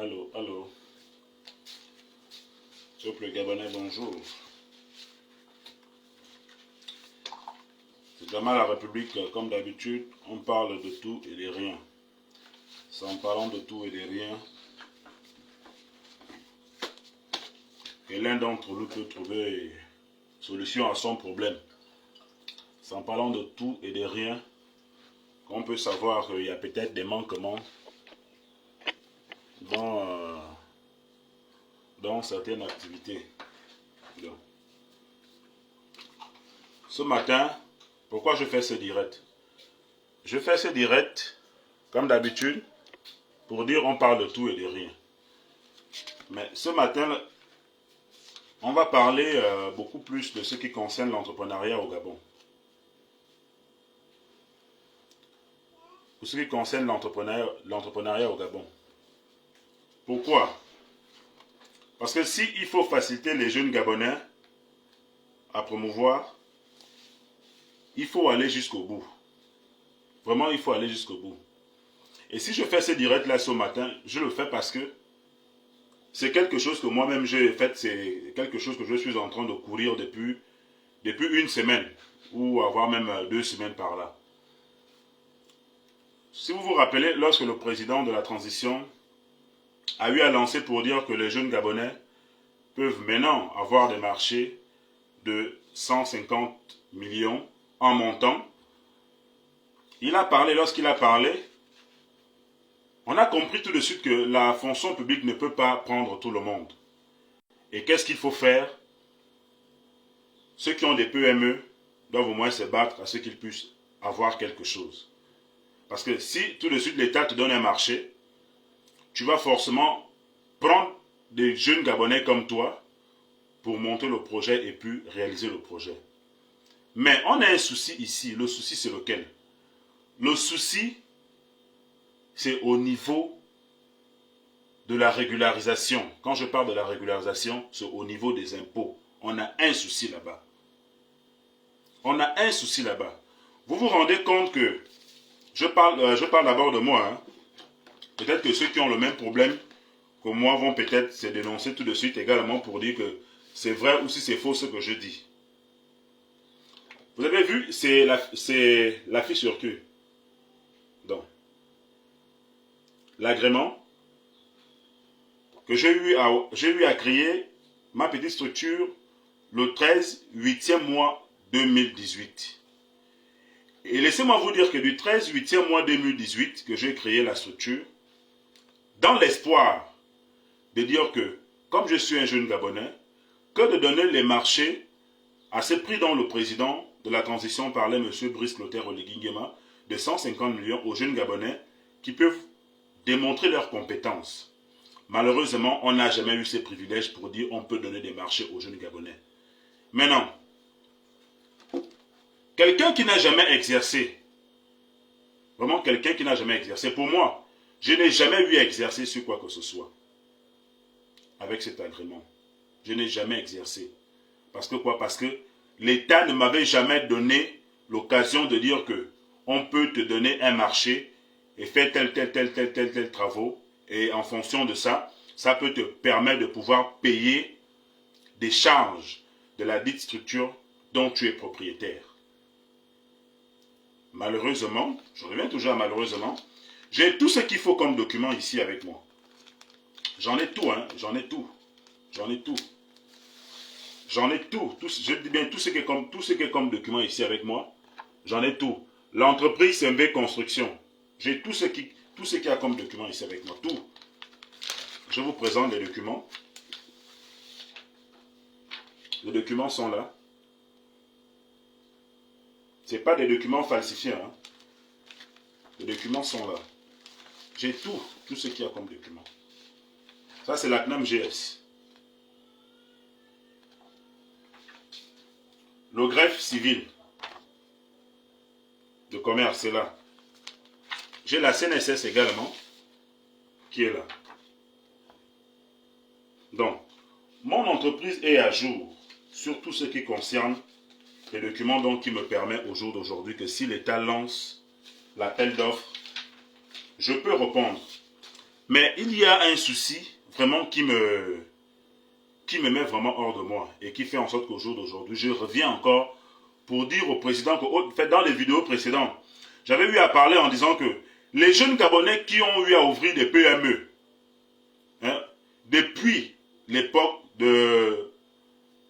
Allô, allô. Peuple gabonais, bonjour. C'est vraiment la République, comme d'habitude, on parle de tout et de rien. C'est en parlant de tout et de rien que l'un d'entre nous peut trouver une solution à son problème. C'est en parlant de tout et de rien qu'on peut savoir qu'il y a peut-être des manquements dans certaines activités. Donc, ce matin, pourquoi je fais ce direct? Je fais ce direct, comme d'habitude, pour dire on parle de tout et de rien. Mais ce matin, on va parler beaucoup plus de ce qui concerne l'entrepreneuriat au Gabon. Pour ce qui concerne l'entrepreneuriat au Gabon. Pourquoi? Parce que s'il faut faciliter les jeunes Gabonais à promouvoir, il faut aller jusqu'au bout. Vraiment, il faut aller jusqu'au bout. Et si je fais ce direct-là ce matin, je le fais parce que c'est quelque chose que moi-même j'ai fait, c'est quelque chose que je suis en train de courir depuis une semaine, ou avoir même 2 semaines par là. Si vous vous rappelez, lorsque le président de la transition a eu à lancer pour dire que les jeunes Gabonais peuvent maintenant avoir des marchés de 150 millions en montant, il a parlé, lorsqu'il a parlé, on a compris tout de suite que la fonction publique ne peut pas prendre tout le monde. Et qu'est-ce qu'il faut faire? Ceux qui ont des PME doivent au moins se battre à ce qu'ils puissent avoir quelque chose. Parce que si tout de suite l'État te donne un marché, tu vas forcément prendre des jeunes Gabonais comme toi pour monter le projet et puis réaliser le projet. Mais on a un souci ici. Le souci, c'est lequel? Le souci, c'est au niveau de la régularisation. Quand je parle de la régularisation, c'est au niveau des impôts. On a un souci là-bas. On a un souci là-bas. Vous vous rendez compte que je parle d'abord de moi. Hein. Peut-être que ceux qui ont le même problème que moi vont peut-être se dénoncer tout de suite également pour dire que c'est vrai ou si c'est faux ce que je dis. Vous avez vu, c'est la fiche sur cul. Donc, l'agrément que j'ai eu à créer ma petite structure le 13, 8e mois 2018. Et laissez-moi vous dire que du 13, 8e mois 2018 que j'ai créé la structure, dans l'espoir de dire que, comme je suis un jeune Gabonais, que de donner les marchés à ce prix dont le président de la transition parlait, M. Brice Clotaire Oligui Nguema, de 150 millions aux jeunes Gabonais qui peuvent démontrer leurs compétences. Malheureusement, on n'a jamais eu ces privilèges pour dire on peut donner des marchés aux jeunes Gabonais. Maintenant, quelqu'un qui n'a jamais exercé, vraiment quelqu'un qui n'a jamais exercé, pour moi, je n'ai jamais eu à exercer sur quoi que ce soit avec cet agrément. Je n'ai jamais exercé. Parce que quoi? Parce que l'État ne m'avait jamais donné l'occasion de dire que on peut te donner un marché et faire tel travaux. Et en fonction de ça, ça peut te permettre de pouvoir payer des charges de la dite structure dont tu es propriétaire. Malheureusement, je reviens toujours à malheureusement, j'ai tout ce qu'il faut comme document ici avec moi. J'en ai tout, hein, j'en ai tout. J'en ai tout. J'en ai tout. Je dis bien tout ce qui est comme document ici avec moi. J'en ai tout. L'entreprise MV Construction. J'ai tout ce qui y a comme document ici avec moi. Tout. Je vous présente les documents. Les documents sont là. Ce n'est pas des documents falsifiés. Hein. Les documents sont là. J'ai tout ce qu'il y a comme document. Ça, c'est la CNAM GS. Le greffe civil de commerce, c'est là. J'ai la CNSS également, qui est là. Donc, mon entreprise est à jour sur tout ce qui concerne les documents donc, qui me permettent au jour d'aujourd'hui que si l'État lance l'appel d'offres, je peux répondre. Mais il y a un souci vraiment qui me met vraiment hors de moi et qui fait en sorte qu'au jour d'aujourd'hui, je reviens encore pour dire au président que, dans les vidéos précédentes, j'avais eu à parler en disant que les jeunes Gabonais qui ont eu à ouvrir des PME, hein, depuis l'époque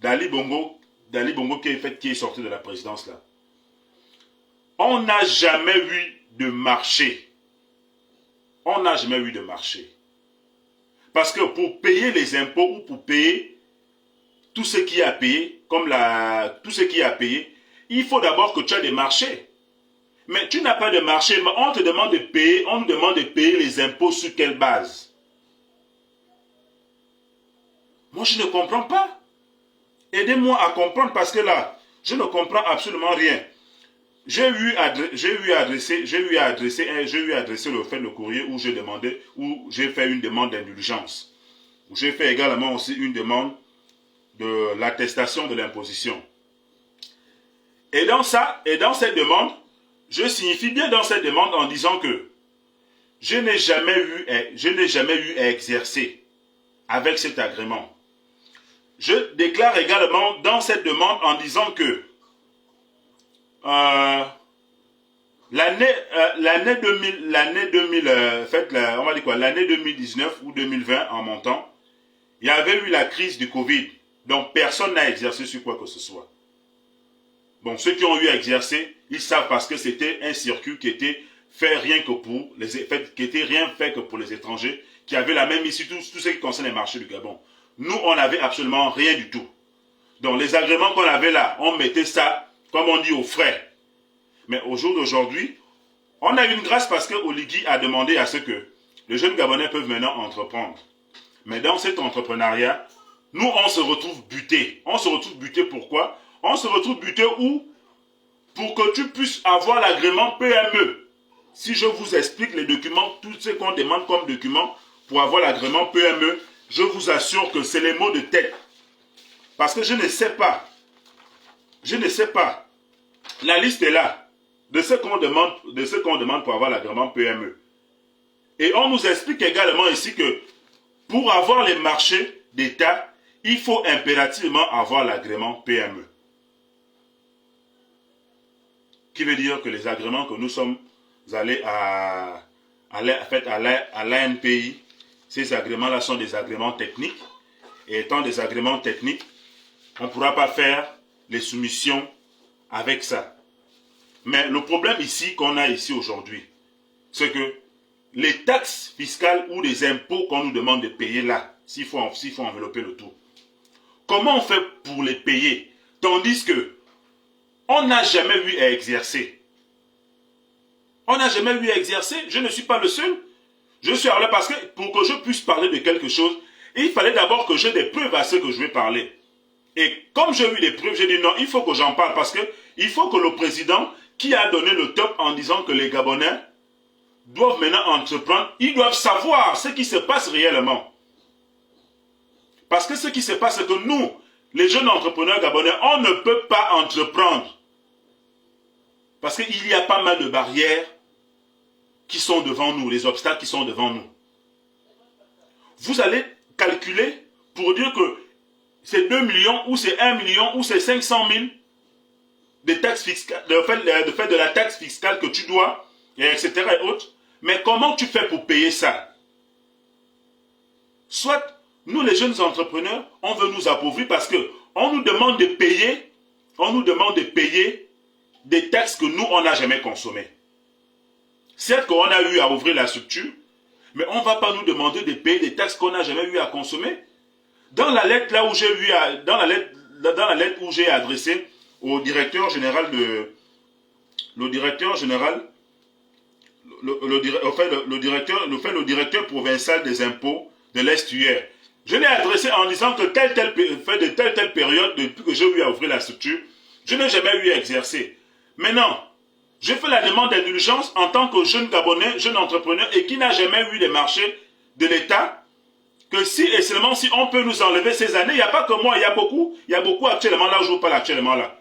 d'Ali Bongo qui est sorti de la présidence là, on n'a jamais eu de marché. On n'a jamais eu de marché. Parce que pour payer les impôts ou pour payer tout ce qui a payé, tout ce qui a payé, il faut d'abord que tu aies des marchés. Mais tu n'as pas de marché, mais on te demande de payer, on nous demande de payer les impôts sur quelle base? Moi, je ne comprends pas. Aidez-moi à comprendre parce que là, je ne comprends absolument rien. J'ai eu à adresser le courrier où j'ai fait une demande d'indulgence. J'ai fait également aussi une demande de l'attestation de l'imposition. Et dans cette demande, je signifie bien dans cette demande en disant que je n'ai jamais eu à exercer avec cet agrément. Je déclare également dans cette demande en disant que l'année 2019 ou 2020 en montant, il y avait eu la crise du Covid. Donc personne n'a exercé sur quoi que ce soit. Bon, ceux qui ont eu à exercer, ils savent parce que c'était un circuit qui était fait rien que pour les étrangers, qui avaient la même issue, tout ce qui concerne les marchés du Gabon. Nous, on n'avait absolument rien du tout. Donc les agréments qu'on avait là, on mettait ça, comme on dit, aux frais. Mais au jour d'aujourd'hui, on a une grâce parce que Oligui a demandé à ce que les jeunes Gabonais peuvent maintenant entreprendre. Mais dans cet entrepreneuriat, nous, on se retrouve butés. On se retrouve butés pourquoi? On se retrouve butés où? Pour que tu puisses avoir l'agrément PME. Si je vous explique les documents, tout ce qu'on demande comme documents pour avoir l'agrément PME, je vous assure que c'est les mots de tête. Parce que je ne sais pas. Je ne sais pas. La liste est là. De ce qu'on demande pour avoir l'agrément PME. Et on nous explique également ici que pour avoir les marchés d'État, il faut impérativement avoir l'agrément PME. Qui veut dire que les agréments que nous sommes allés à l'ANPI, ces agréments-là sont des agréments techniques. Et étant des agréments techniques, on ne pourra pas faire les soumissions avec ça. Mais le problème ici qu'on a ici aujourd'hui, c'est que les taxes fiscales ou les impôts qu'on nous demande de payer là, s'il faut envelopper le tout, comment on fait pour les payer? Tandis que on n'a jamais eu à exercer. On n'a jamais eu à exercer. Je ne suis pas le seul. Je suis là parce que pour que je puisse parler de quelque chose, il fallait d'abord que j'ai des preuves à ce que je vais parler. Et comme j'ai eu des preuves, j'ai dit non, il faut que j'en parle parce que il faut que le président qui a donné le top en disant que les Gabonais doivent maintenant entreprendre, ils doivent savoir ce qui se passe réellement. Parce que ce qui se passe, c'est que nous, les jeunes entrepreneurs gabonais, on ne peut pas entreprendre. Parce qu'il y a pas mal de barrières qui sont devant nous, les obstacles qui sont devant nous. Vous allez calculer pour dire que c'est 2 millions, ou c'est 1 million, ou c'est 500 000 de taxes fiscales, de fait de la taxe fiscale que tu dois, etc. et autres. Mais comment tu fais pour payer ça? Soit, nous les jeunes entrepreneurs, on veut nous appauvrir parce qu'on nous demande de payer, des taxes que nous, on n'a jamais consommées. Certes qu'on a eu à ouvrir la structure, mais on ne va pas nous demander de payer des taxes qu'on n'a jamais eu à consommer. Dans la lettre là où j'ai eu dans la lettre où j'ai adressé au directeur général le directeur provincial des impôts de l'Est-Hier. Je l'ai adressé en disant que telle période, depuis que j'ai eu à ouvrir la structure, je n'ai jamais eu à exercer. Maintenant, je fais la demande d'indulgence en tant que jeune Gabonais, jeune entrepreneur et qui n'a jamais eu des marchés de l'État, que si et seulement si on peut nous enlever ces années, il n'y a pas que moi, il y a beaucoup actuellement là où je vous parle actuellement là.